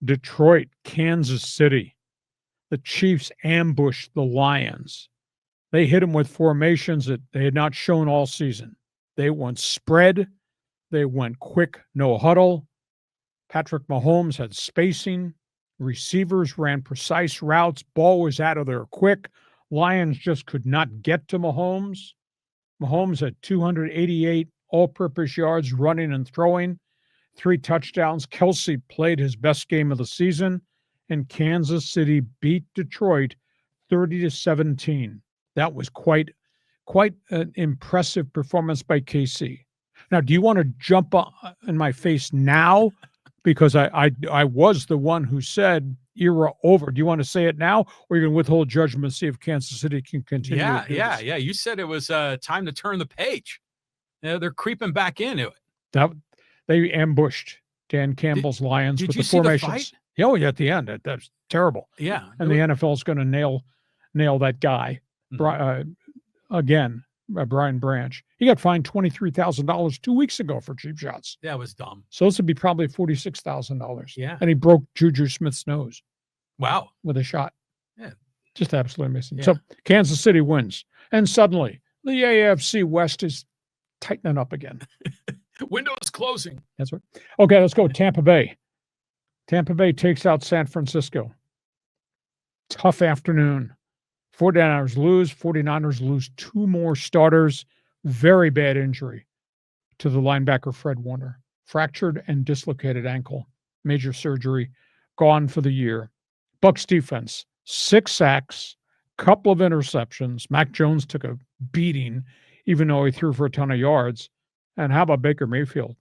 Detroit, Kansas City. The Chiefs ambushed the Lions. They hit them with formations that they had not shown all season. They went spread. They went quick, no huddle. Patrick Mahomes had spacing. Receivers ran precise routes. Ball was out of there quick. Lions just could not get to Mahomes. Mahomes had 288 all-purpose yards running and throwing, 3 touchdowns. Kelsey played his best game of the season, and Kansas City beat Detroit 30-17. That was quite an impressive performance by KC. Now, do you want to jump in my face now? Because I was the one who said era over. Do you want to say it now, or are you going to withhold judgment and see if Kansas City can continue? Yeah. You said it was time to turn the page. They're creeping back into it. They ambushed Dan Campbell's Lions with the formations. Oh, yeah, at the end. That's terrible. Yeah. And the NFL is going to nail that guy. Again, Brian Branch. He got fined $23,000 2 weeks ago for cheap shots. That was dumb. So this would be probably $46,000. Yeah. And he broke Juju Smith's nose. Wow. With a shot. Yeah. Just absolutely amazing. Yeah. So Kansas City wins. And suddenly the AFC West is tightening up again. Window is closing. That's right. Okay, let's go. Tampa Bay. Tampa Bay takes out San Francisco. Tough afternoon. 49ers lose. 49ers lose 2 more starters. Very bad injury to the linebacker Fred Warner. Fractured and dislocated ankle. Major surgery. Gone for the year. Bucs defense. 6 sacks. Couple of interceptions. Mac Jones took a beating, even though he threw for a ton of yards. And how about Baker Mayfield?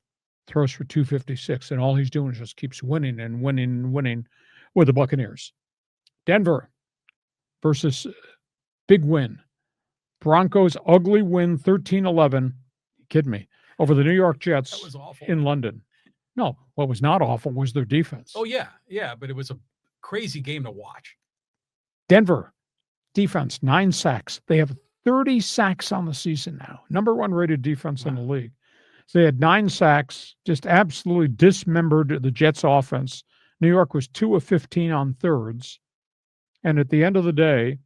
Throws for 256, and all he's doing is just keeps winning and winning and winning with the Buccaneers. Denver versus big win. Broncos ugly win 13-11. You kidding me? Over the New York Jets. That was awful. In London. No, what was not awful was their defense. Oh, yeah, but it was a crazy game to watch. Denver defense, 9 sacks. They have 30 sacks on the season now. Number 1 rated defense in the league. So they had 9 sacks, just absolutely dismembered the Jets offense. New York was 2 of 15 on thirds. And at the end of the day,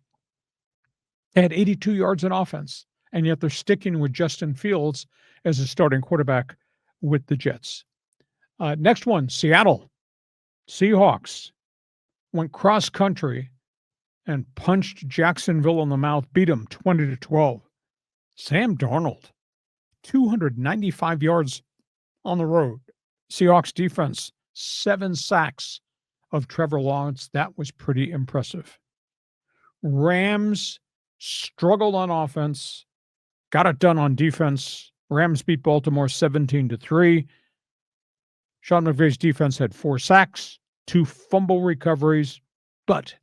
they had 82 yards in offense. And yet they're sticking with Justin Fields as a starting quarterback with the Jets. Next one, Seattle. Seahawks went cross country and punched Jacksonville in the mouth, beat them 20-12. Sam Darnold, 295 yards on the road. Seahawks defense, 7 sacks of Trevor Lawrence. That was pretty impressive. Rams struggled on offense, got it done on defense. Rams beat Baltimore 17-3. Sean McVay's defense had 4 sacks, 2 fumble recoveries, but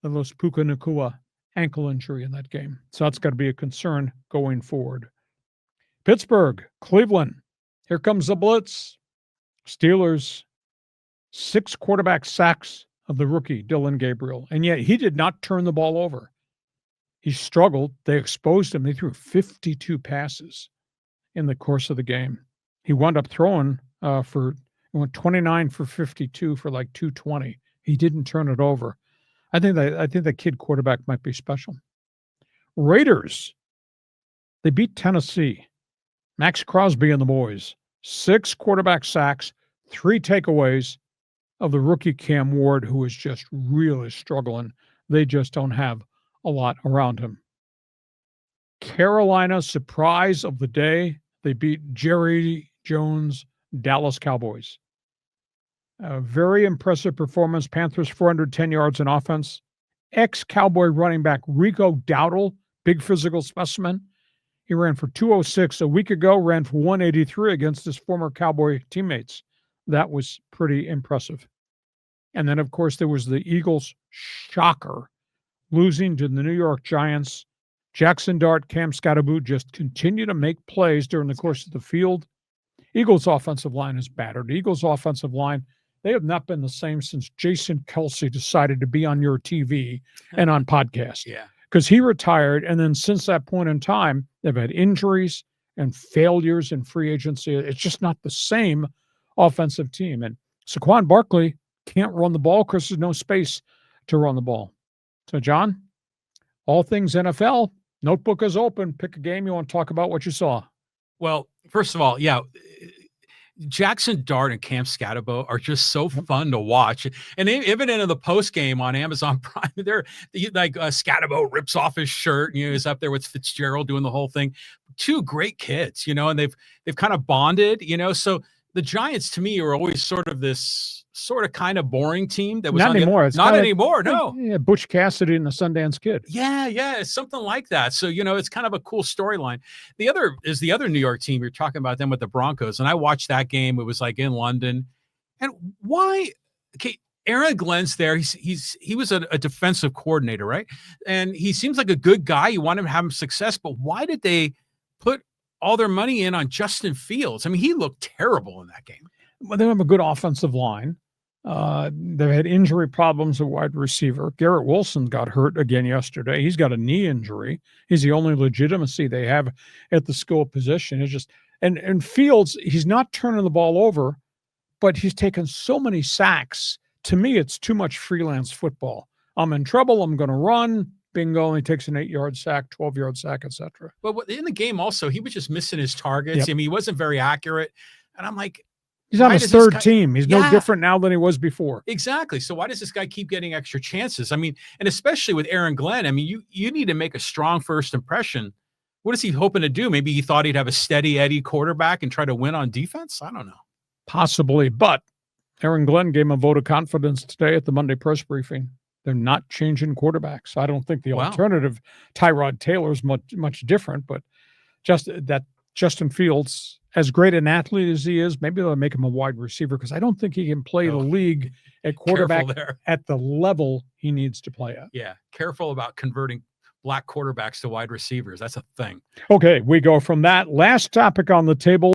the Los Puka Nacua ankle injury in that game. So that's got to be a concern going forward. Pittsburgh, Cleveland. Here comes the blitz. Steelers, 6 quarterback sacks of the rookie, Dylan Gabriel. And yet he did not turn the ball over. He struggled. They exposed him. They threw 52 passes in the course of the game. He wound up throwing went 29 for 52 for like 220. He didn't turn it over. I think that kid quarterback might be special. Raiders, they beat Tennessee. Max Crosby and the boys, 6 quarterback sacks, 3 takeaways of the rookie Cam Ward, who is just really struggling. They just don't have a lot around him. Carolina, surprise of the day. They beat Jerry Jones' Dallas Cowboys. A very impressive performance. Panthers 410 yards in offense. Ex-Cowboy running back Rico Dowdle, big physical specimen. He ran for 206 a week ago, ran for 183 against his former Cowboy teammates. That was pretty impressive. And then, of course, there was the Eagles' shocker, losing to the New York Giants. Jackson Dart, Cam Skattebo just continue to make plays during the course of the field. Eagles' offensive line is battered. Eagles' offensive line, they have not been the same since Jason Kelsey decided to be on your TV and on podcast. Yeah. Because he retired, and then since that point in time, they've had injuries and failures in free agency. It's just not the same offensive team. And Saquon Barkley can't run the ball because there's no space to run the ball. So, John, all things NFL, notebook is open. Pick a game you want to talk about what you saw. Well, first of all, yeah, Jackson Dart and Cam Skattebo are just so fun to watch. And even in the post game on Amazon Prime, they're like Skattebo rips off his shirt, and he's up there with Fitzgerald doing the whole thing. Two great kids, and they've kind of bonded, So the Giants to me are always sort of this sort of kind of boring team that was not anymore. It's not anymore. No. Yeah, Butch Cassidy and the Sundance Kid. Yeah, it's something like that. So, it's kind of a cool storyline. The other is the other New York team. You're talking about them with the Broncos. And I watched that game. It was like in London. And why? Okay, Aaron Glenn's there. He was a defensive coordinator, right? And he seems like a good guy. You want him to have success. But why did they put all their money in on Justin Fields? I mean, he looked terrible in that game. Well, they have a good offensive line. They've had injury problems at wide receiver. Garrett Wilson got hurt again yesterday. He's got a knee injury. He's the only legitimacy they have at the skill position. It's just and Fields, he's not turning the ball over, but he's taken so many sacks. To me, it's too much freelance football. I'm in trouble. I'm going to run. Bingo. Only takes an 8-yard sack, 12-yard sack, etc. But in the game also, he was just missing his targets. Yep. I mean, he wasn't very accurate. And I'm like, he's on his third team. He's no different now than he was before. Exactly. So why does this guy keep getting extra chances? I mean, and especially with Aaron Glenn, I mean, you need to make a strong first impression. What is he hoping to do? Maybe he thought he'd have a steady Eddie quarterback and try to win on defense? I don't know. Possibly, but Aaron Glenn gave him a vote of confidence today at the Monday press briefing. They're not changing quarterbacks. I don't think the alternative, Tyrod Taylor, is much different, but just that Justin Fields, as great an athlete as he is, maybe they'll make him a wide receiver because I don't think he can play the league at quarterback at the level he needs to play at. Yeah, careful about converting black quarterbacks to wide receivers. That's a thing. Okay, we go from that. Last topic on the table.